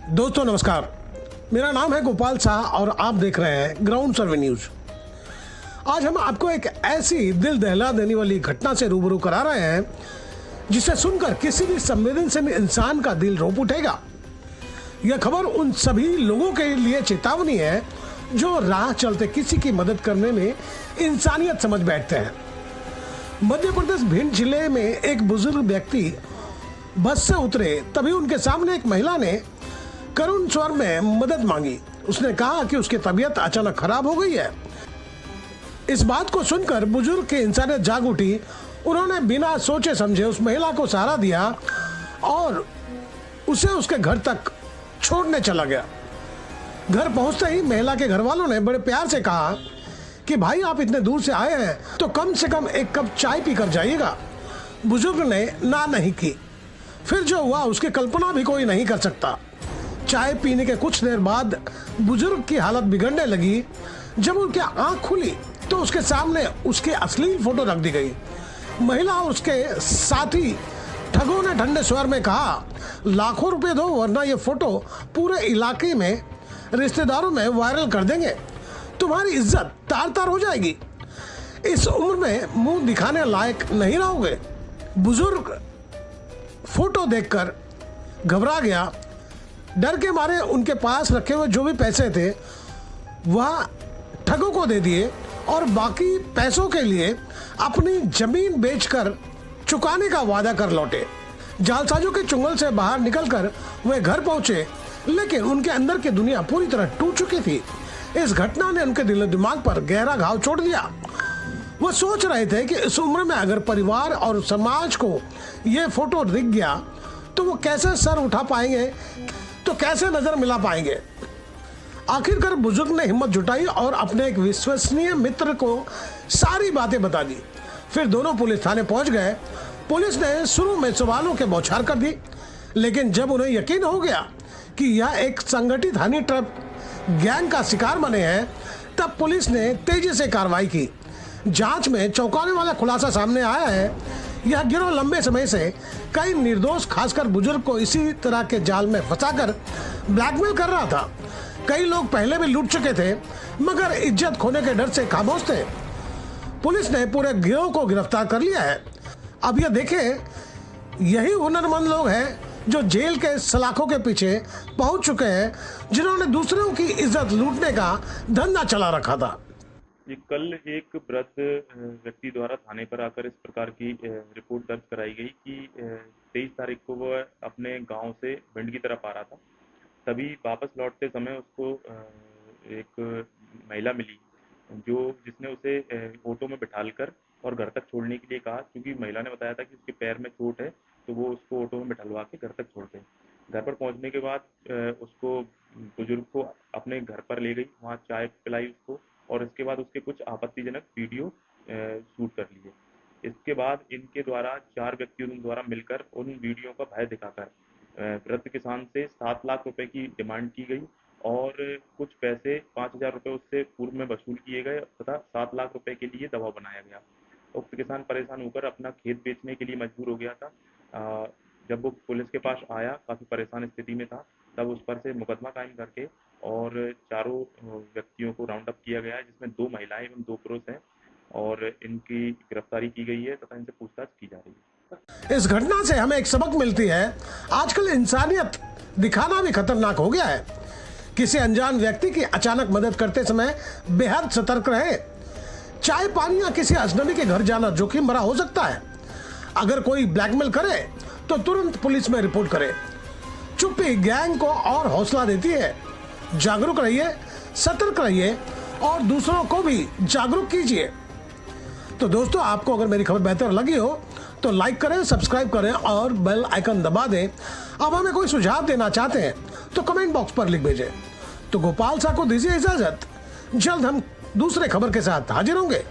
दोस्तों नमस्कार, मेरा नाम है गोपाल शाह और आप देख रहे हैं ग्राउंड सर्वे न्यूज। आज हम आपको एक ऐसी दिल दहला देने वाली घटना से रूबरू करा रहे हैं जिसे सुनकर किसी भी संवेदनशील इंसान का दिल रोंप उठेगा। यह खबर उन सभी लोगों के लिए चेतावनी है जो राह चलते किसी की मदद करने में इंसानियत समझ बैठते हैं। मध्य प्रदेश भिंड जिले में एक बुजुर्ग व्यक्ति बस से उतरे, तभी उनके सामने एक महिला ने करुण स्वर में मदद मांगी। उसने कहा कि उसकी तबीयत अचानक खराब हो गई है। इस बात को सुनकर बुजुर्ग की इंसानियत जाग उठी। उन्होंने बिना सोचे समझे उस महिला को सहारा दिया और उसे उसके घर तक छोड़ने चला गया। घर पहुंचते ही महिला के घर वालों ने बड़े प्यार से कहा कि भाई आप इतने दूर से आए हैं तो कम से कम एक कप चाय पीकर जाइएगा। बुजुर्ग ने ना नहीं की। फिर जो हुआ उसकी कल्पना भी कोई नहीं कर सकता। चाय पीने के कुछ देर बाद बुजुर्ग की हालत बिगड़ने लगी। जब उनकी आंख खुली तो उसके सामने उसकी अश्लील फोटो रख दी गई। महिला और उसके साथी ठगों ने ठंडे स्वर में कहा, लाखों रुपए दो वरना ये फोटो पूरे इलाके में रिश्तेदारों में वायरल कर देंगे, तुम्हारी इज्जत तार तार हो जाएगी। इस उम्र में मुंह दिखाने लायक नहीं रहोगे। बुजुर्ग फोटो देखकर घबरा गया। डर के मारे उनके पास रखे हुए जो भी पैसे थे वह ठगों को दे दिए और बाकी पैसों के लिए अपनी जमीन बेचकर चुकाने का वादा कर लौटे। जालसाजों के चुंगल से बाहर निकलकर वे घर पहुंचे, लेकिन उनके अंदर की दुनिया पूरी तरह टूट चुकी थी। इस घटना ने उनके दिल दिमाग पर गहरा घाव छोड़ दिया। वो सोच रहे थे कि इस उम्र में अगर परिवार और समाज को ये फोटो दिख गया तो वो कैसे सर उठा पाएंगे, तो कैसे नजर मिला पाएंगे। आखिरकार बुजुर्ग ने हिम्मत जुटाई और अपने एक विश्वसनीय मित्र को सारी बातें बता दी। फिर दोनों पुलिस थाने पहुंच गए। पुलिस ने शुरू में सवालों के बौछार कर दी, लेकिन जब उन्हें यकीन हो गया कि यह एक संगठित हनी ट्रैप गैंग का शिकार बने हैं, तब पुलिस ने तेजी से कार्रवाई की। जांच में चौंकाने वाला खुलासा सामने आया है। यह गिरोह लंबे समय से कई निर्दोष, खासकर बुजुर्ग को इसी तरह के जाल में फंसाकर ब्लैकमेल कर रहा था। कई लोग पहले भी लूट चुके थे, मगर इज्जत खोने के डर से खामोश थे। पुलिस ने पूरे गिरोह को गिरफ्तार कर लिया है। अब यह देखें, यही हुनरमंद लोग हैं जो जेल के सलाखों के पीछे पहुंच चुके हैं, जिन्होंने दूसरों की इज्जत लूटने का धंधा चला रखा था। ये कल एक वृद्ध व्यक्ति द्वारा थाने पर आकर इस प्रकार की रिपोर्ट दर्ज कराई गई कि 23 तारीख को वह अपने गांव से भिंड की तरफ आ रहा था। तभी वापस लौटते समय उसको एक महिला मिली जिसने उसे ऑटो में बिठालकर और घर तक छोड़ने के लिए कहा, क्योंकि महिला ने बताया था कि उसके पैर में चोट है, तो वो उसको ऑटो में बिठलवा के घर तक छोड़ गए। घर पर पहुंचने के बाद उसको बुजुर्ग को अपने घर पर ले गई, वहाँ चाय पिलाई उसको और इसके बाद उसके कुछ आपत्तिजनक वीडियो शूट कर लिए। इसके बाद इनके द्वारा 4 व्यक्तियों द्वारा मिलकर उन वीडियो का भय दिखाकर वृद्ध किसान से 7 लाख रुपए की डिमांड की गई और कुछ पैसे 5,000 रुपये उससे पूर्व में वसूल किए गए तथा 7 लाख रुपए के लिए दबाव बनाया गया। उक्त किसान परेशान होकर अपना खेत बेचने के लिए मजबूर हो गया था। जब वो पुलिस के पास आया, काफ़ी परेशान स्थिति में था, तब उस पर से मुकदमा कायम करके और 4 व्यक्तियों को राउंड अप किया गया है, जिसमें 2 महिलाएं एवं 2 पुरुष हैं और इनकी गिरफ्तारी की गई है तथा इनसे पूछताछ की जा रही है। इस घटना से हमें एक सबक मिलती है, आजकल इंसानियत दिखाना भी खतरनाक हो गया है। किसी अनजान व्यक्ति की अचानक मदद करते समय बेहद सतर्क रहे। चाय पानी या किसी अजनबी के घर जाना जोखिम भरा हो सकता है। अगर कोई ब्लैकमेल करे तो तुरंत पुलिस में रिपोर्ट करे। चुप्पी गैंग को और हौसला देती है। जागरूक रहिए, सतर्क रहिए और दूसरों को भी जागरूक कीजिए। तो दोस्तों, आपको अगर मेरी खबर बेहतर लगी हो तो लाइक करें, सब्सक्राइब करें और बेल आइकन दबा दें। अब हमें कोई सुझाव देना चाहते हैं तो कमेंट बॉक्स पर लिख भेजें। तो गोपाल शाह को दीजिए इजाजत। जल्द हम दूसरे खबर के साथ हाजिर होंगे।